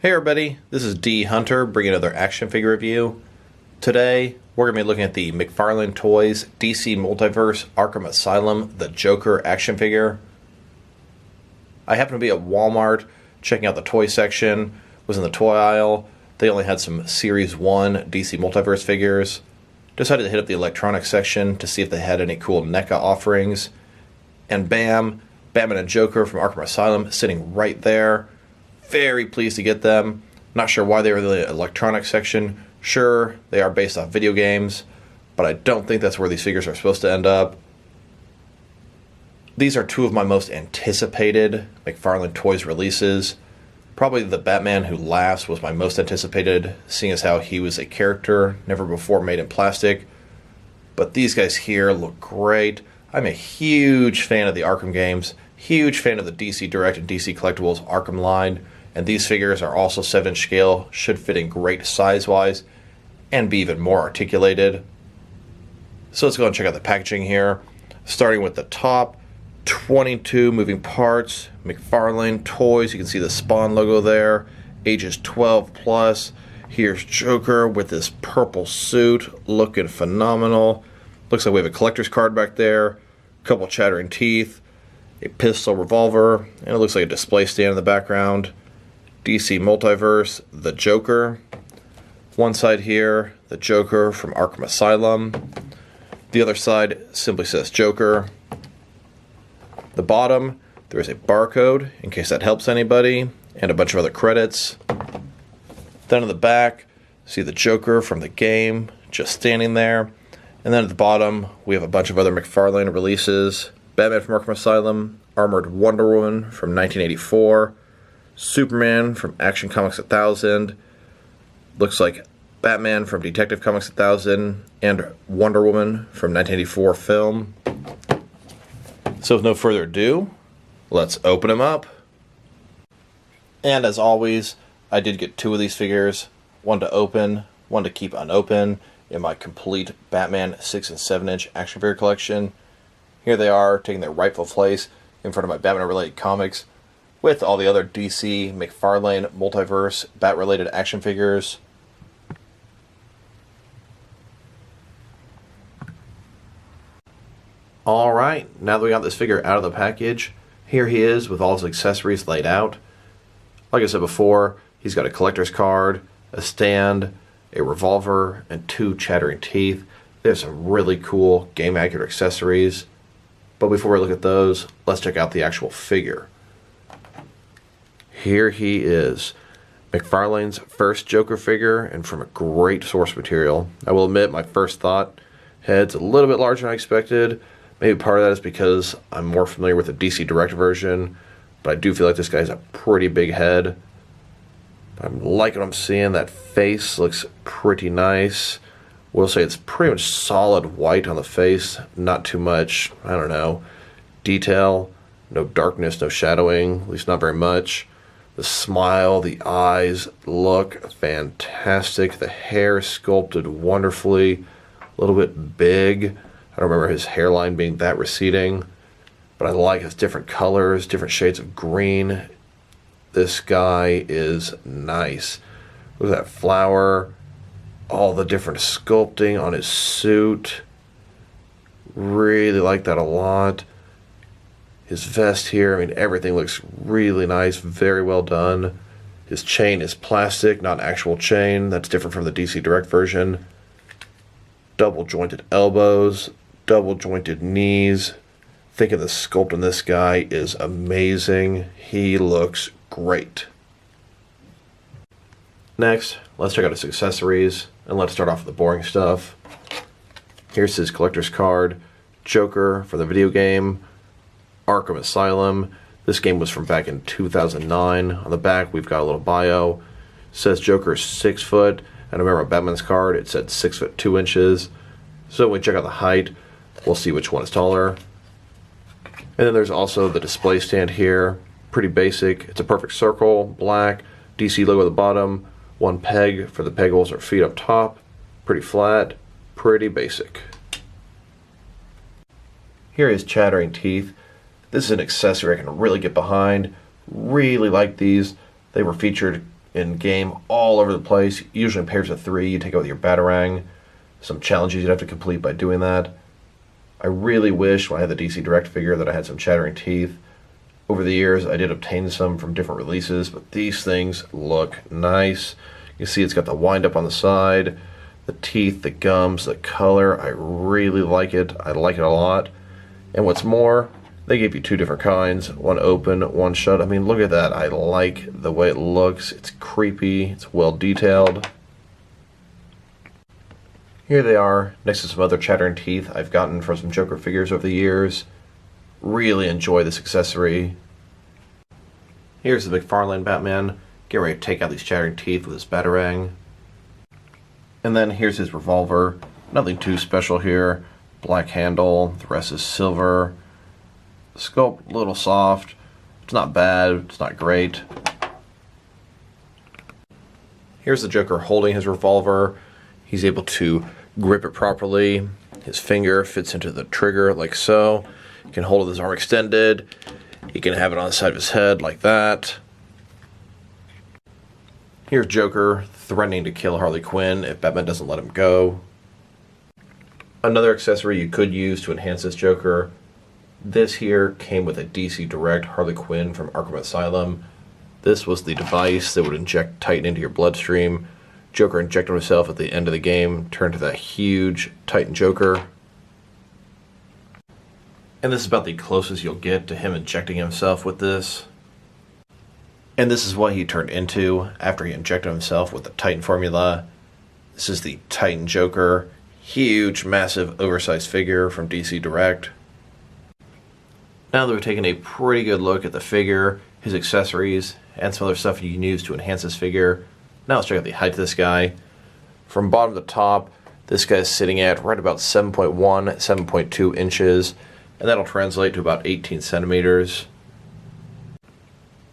Hey everybody, this is D Hunter bringing another action figure review. Today we're going to be looking at the McFarlane Toys DC Multiverse Arkham Asylum The Joker action figure. I happened to be at Walmart checking out the toy section, was in the toy aisle. They only had some Series 1 DC Multiverse figures. Decided to hit up the electronics section to see if they had any cool NECA offerings. And bam, Batman and Joker from Arkham Asylum sitting right there. Very pleased to get them. Not sure why they were in the electronics section. Sure, they are based off video games, but I don't think that's where these figures are supposed to end up. These are two of my most anticipated McFarlane Toys releases. Probably the Batman Who Laughs was my most anticipated, seeing as how he was a character never before made in plastic. But these guys here look great. I'm a huge fan of the Arkham games, huge fan of the DC Direct and DC Collectibles Arkham line, and these figures are also 7-inch scale, should fit in great size-wise, and be even more articulated. So let's go and check out the packaging here. Starting with the top, 22 moving parts, McFarlane Toys, you can see the Spawn logo there, ages 12 plus. Here's Joker with this purple suit, looking phenomenal. Looks like we have a collector's card back there, a couple chattering teeth, a pistol revolver, and it looks like a display stand in the background. DC Multiverse, The Joker. One side here, The Joker from Arkham Asylum. The other side simply says Joker. The bottom, there is a barcode, in case that helps anybody, and a bunch of other credits. Then on the back, see the Joker from the game, just standing there. And then at the bottom, we have a bunch of other McFarlane releases. Batman from Arkham Asylum, Armored Wonder Woman from 1984, Superman from Action Comics 1000, looks like Batman from Detective Comics 1000, and Wonder Woman from 1984 film. So with no further ado, let's open them up. And as always, I did get two of these figures, one to open, one to keep unopened, in my complete Batman 6 and 7-inch action figure collection. Here they are, taking their rightful place in front of my Batman-related comics, with all the other DC, McFarlane, Multiverse, Bat-related action figures. Alright, now that we got this figure out of the package, here he is with all his accessories laid out. Like I said before, he's got a collector's card, a stand, a revolver, and 2 chattering teeth. There's some really cool game-accurate accessories. But before we look at those, let's check out the actual figure. Here he is, McFarlane's first Joker figure, and from a great source material. I will admit, my first thought, head's a little bit larger than I expected. Maybe part of that is because I'm more familiar with the DC Direct version, but I do feel like this guy's a pretty big head. I'm liking what I'm seeing. That face looks pretty nice. We'll say it's pretty much solid white on the face. Not too much, I don't know, detail. No darkness, no shadowing, at least not very much. The smile, the eyes look fantastic. The hair sculpted wonderfully. A little bit big. I don't remember his hairline being that receding. But I like his different colors, different shades of green. This guy is nice. Look at that flower. All the different sculpting on his suit. Really like that a lot. His vest here, I mean, everything looks really nice, very well done. His chain is plastic, not actual chain. That's different from the DC Direct version. Double jointed elbows, double jointed knees. Thinking the sculpt on this guy is amazing. He looks great. Next, let's check out his accessories, and let's start off with the boring stuff. Here's his collector's card, Joker for the video game, Arkham Asylum. This game was from back in 2009. On the back, we've got a little bio. It says Joker is 6 foot, and I remember on Batman's card, it said 6 foot 2 inches. So when we check out the height, we'll see which one is taller. And then there's also the display stand here. Pretty basic. It's a perfect circle, black, DC logo at the bottom, 1 peg for the peg holes or feet up top. Pretty flat, pretty basic. Here is chattering teeth. This is an accessory I can really get behind. Really like these. They were featured in game all over the place. Usually in pairs of 3, you take out with your Batarang. Some challenges you'd have to complete by doing that. I really wish when I had the DC Direct figure that I had some chattering teeth. Over the years, I did obtain some from different releases, but these things look nice. You can see it's got the wind up on the side, the teeth, the gums, the color. I really like it. I like it a lot. And what's more, they gave you 2 different kinds, one open, one shut. I mean, look at that. I like the way it looks. It's creepy. It's well detailed. Here they are, next to some other chattering teeth I've gotten from some Joker figures over the years. Really enjoy this accessory. Here's the McFarlane Batman. Get ready to take out these chattering teeth with his Batarang. And then here's his revolver. Nothing too special here. Black handle, the rest is silver. The sculpt, a little soft. It's not bad, it's not great. Here's the Joker holding his revolver. He's able to grip it properly. His finger fits into the trigger like so. He can hold it with his arm extended. He can have it on the side of his head like that. Here's Joker threatening to kill Harley Quinn if Batman doesn't let him go. Another accessory you could use to enhance this Joker. This here came with a DC Direct Harley Quinn from Arkham Asylum. This was the device that would inject Titan into your bloodstream. Joker injected himself at the end of the game, turned to that huge Titan Joker. And this is about the closest you'll get to him injecting himself with this. And this is what he turned into after he injected himself with the Titan formula. This is the Titan Joker. Huge, massive, oversized figure from DC Direct. Now that we've taken a pretty good look at the figure, his accessories, and some other stuff you can use to enhance this figure, now let's check out the height of this guy. From bottom to top, this guy's sitting at right about 7.1, 7.2 inches, and that'll translate to about 18 centimeters.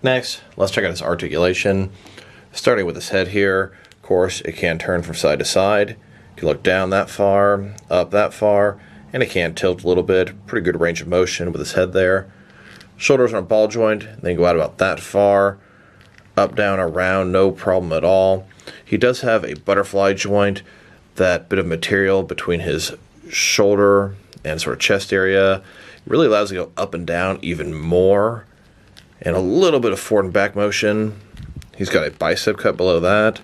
Next, let's check out his articulation. Starting with his head here, of course, it can turn from side to side. You can look down that far, up that far, and it can tilt a little bit. Pretty good range of motion with his head there. Shoulders on a ball joint, they go out about that far. Up, down, around, no problem at all. He does have a butterfly joint, that bit of material between his shoulder and sort of chest area. It really allows you to go up and down even more. And a little bit of forward and back motion. He's got a bicep cut below that.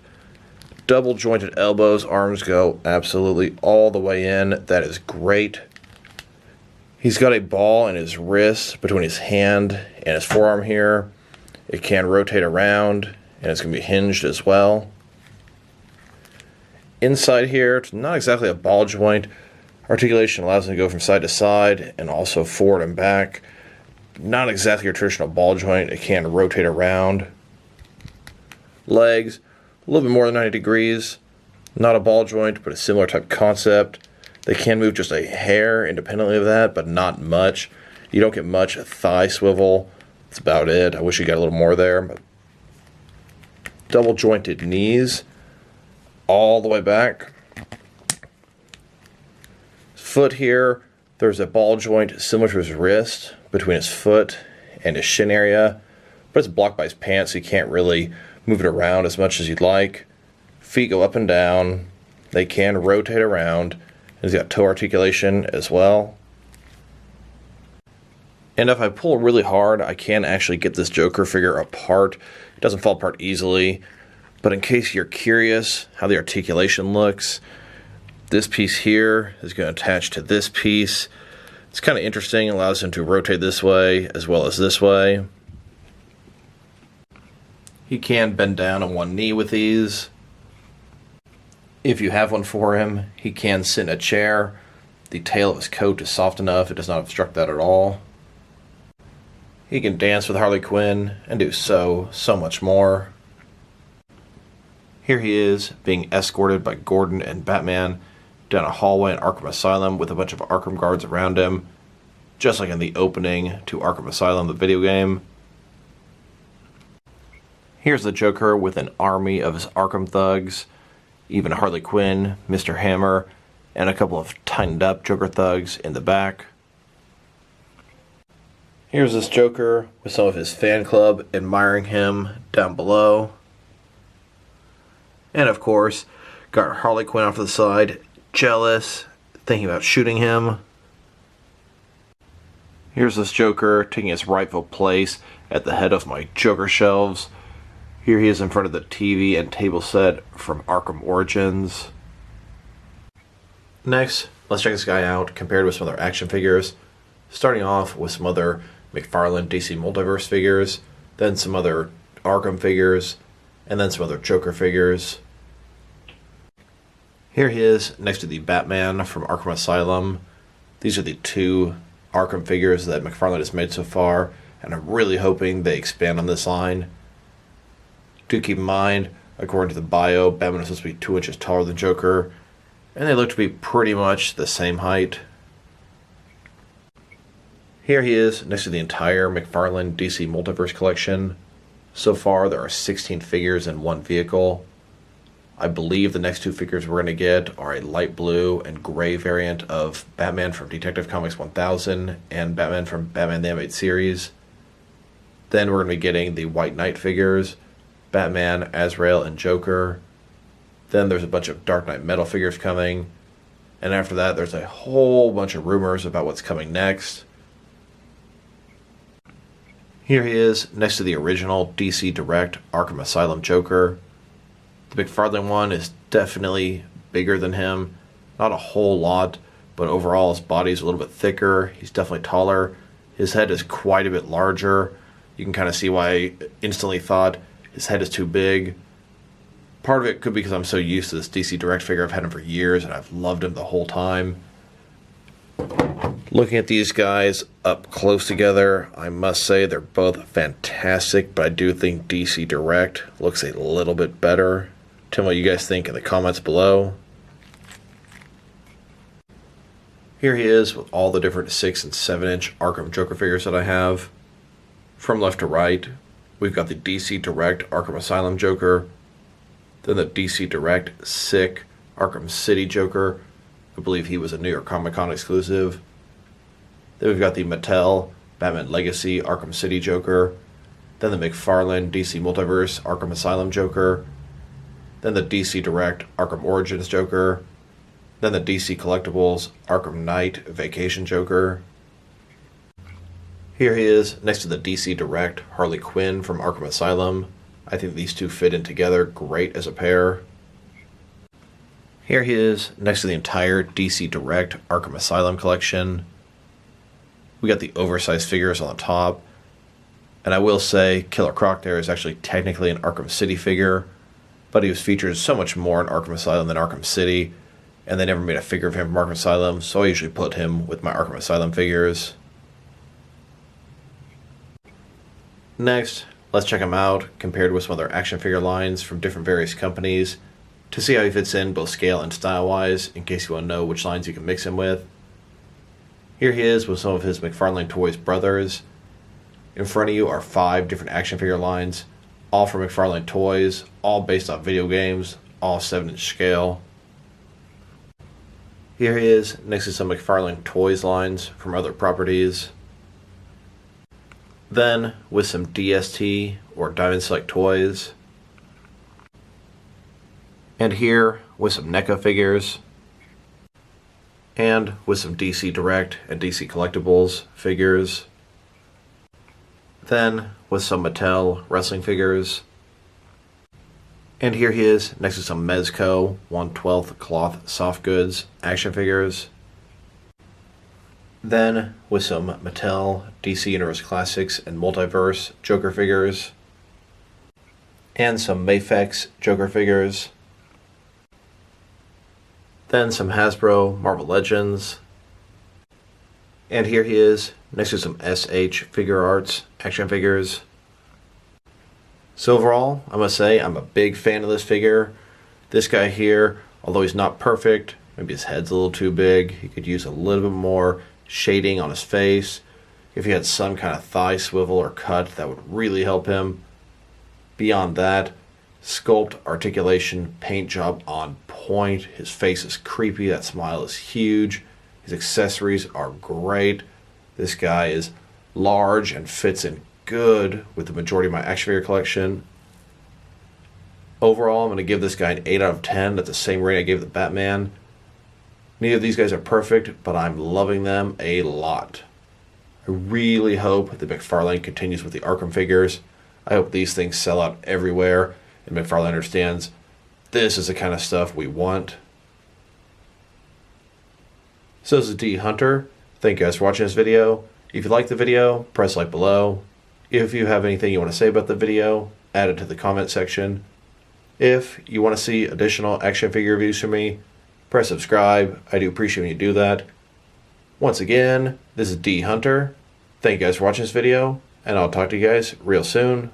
Double jointed elbows, arms go absolutely all the way in. That is great. He's got a ball in his wrist between his hand and his forearm here. It can rotate around, and it's going to be hinged as well. Inside here, it's not exactly a ball joint. Articulation allows him to go from side to side and also forward and back. Not exactly your traditional ball joint. It can rotate around. Legs, a little bit more than 90 degrees. Not a ball joint, but a similar type concept. They can move just a hair independently of that, but not much. You don't get much thigh swivel. That's about it. I wish you got a little more there. But double jointed knees all the way back. Foot here, there's a ball joint similar to his wrist between his foot and his shin area, but it's blocked by his pants, so you can't really move it around as much as you'd like. Feet go up and down. They can rotate around. And he's got toe articulation as well. And if I pull really hard, I can actually get this Joker figure apart. It doesn't fall apart easily. But in case you're curious how the articulation looks, this piece here is going to attach to this piece. It's kind of interesting. It allows him to rotate this way as well as this way. He can bend down on one knee with these. If you have one for him, he can sit in a chair. The tail of his coat is soft enough, it does not obstruct that at all. He can dance with Harley Quinn and do so much more. Here he is, being escorted by Gordon and Batman down a hallway in Arkham Asylum with a bunch of Arkham guards around him, just like in the opening to Arkham Asylum, the video game. Here's the Joker with an army of his Arkham thugs, even Harley Quinn, Mr. Hammer, and a couple of tightened up Joker thugs in the back. Here's this Joker with some of his fan club admiring him down below. And of course, got Harley Quinn off to the side, jealous, thinking about shooting him. Here's this Joker taking his rightful place at the head of my Joker shelves. Here he is in front of the TV and table set from Arkham Origins. Next, let's check this guy out compared with some other action figures. Starting off with some other McFarlane DC Multiverse figures, then some other Arkham figures, and then some other Joker figures. Here he is next to the Batman from Arkham Asylum. These are the two Arkham figures that McFarlane has made so far, and I'm really hoping they expand on this line. Do keep in mind, according to the bio, Batman is supposed to be 2 inches taller than Joker, and they look to be pretty much the same height. Here he is next to the entire McFarlane DC Multiverse collection. So far, there are 16 figures in one vehicle. I believe the next two figures we're going to get are a light blue and gray variant of Batman from Detective Comics 1000 and Batman from Batman the Animated Series. Then we're going to be getting the White Knight figures, Batman, Azrael, and Joker. Then there's a bunch of Dark Knight metal figures coming. And after that, there's a whole bunch of rumors about what's coming next. Here he is next to the original DC Direct Arkham Asylum Joker. The McFarlane one is definitely bigger than him. Not a whole lot, but overall his body's a little bit thicker. He's definitely taller. His head is quite a bit larger. You can kind of see why I instantly thought his head is too big. Part of it could be because I'm so used to this DC Direct figure. I've had him for years and I've loved him the whole time. Looking at these guys up close together, I must say they're both fantastic, but I do think DC Direct looks a little bit better. Tell me what you guys think in the comments below. Here he is with all the different 6 and 7 inch Arkham Joker figures that I have. From left to right, we've got the DC Direct Arkham Asylum Joker, then the DC Direct Sick Arkham City Joker. I believe he was a New York Comic Con exclusive. Then we've got the Mattel Batman Legacy Arkham City Joker, then the McFarlane DC Multiverse Arkham Asylum Joker, then the DC Direct Arkham Origins Joker, then the DC Collectibles Arkham Knight Vacation Joker. Here he is next to the DC Direct Harley Quinn from Arkham Asylum. I think these two fit in together great as a pair. Here he is next to the entire DC Direct Arkham Asylum collection. We got the oversized figures on the top. And I will say, Killer Croc there is actually technically an Arkham City figure, but he was featured so much more in Arkham Asylum than Arkham City, and they never made a figure of him from Arkham Asylum, so I usually put him with my Arkham Asylum figures. Next, let's check him out, compared with some other action figure lines from different various companies, to see how he fits in both scale and style-wise, in case you want to know which lines you can mix him with. Here he is with some of his McFarlane Toys brothers. In front of you are 5 different action figure lines, all from McFarlane Toys, all based off video games, all 7-inch scale. Here he is next to some McFarlane Toys lines from other properties. Then with some DST or Diamond Select toys. And here with some NECA figures. And with some DC Direct and DC Collectibles figures. Then with some Mattel wrestling figures. And here he is next to some Mezco 1/12 cloth soft goods action figures. Then with some Mattel DC Universe Classics and Multiverse Joker figures. And some Mafex Joker figures. Then some Hasbro Marvel Legends. And here he is next to some SH Figure Arts action figures. So overall, I must say I'm a big fan of this figure. This guy here, although he's not perfect, maybe his head's a little too big, he could use a little bit more shading on his face. If he had some kind of thigh swivel or cut, that would really help him. Beyond that, sculpt, articulation, paint job on point. His face is creepy, that smile is huge. His accessories are great. This guy is large and fits in good with the majority of my action figure collection. Overall, I'm going to give this guy an 8 out of 10. That's the same rating I gave the Batman. Neither of these guys are perfect, but I'm loving them a lot. I really hope that McFarlane continues with the Arkham figures. I hope these things sell out everywhere, and McFarlane understands this is the kind of stuff we want. So this is D Hunter. Thank you guys for watching this video. If you liked the video, press like below. If you have anything you want to say about the video, add it to the comment section. If you want to see additional action figure reviews from me, press subscribe. I do appreciate when you do that. Once again, this is D Hunter. Thank you guys for watching this video, and I'll talk to you guys real soon.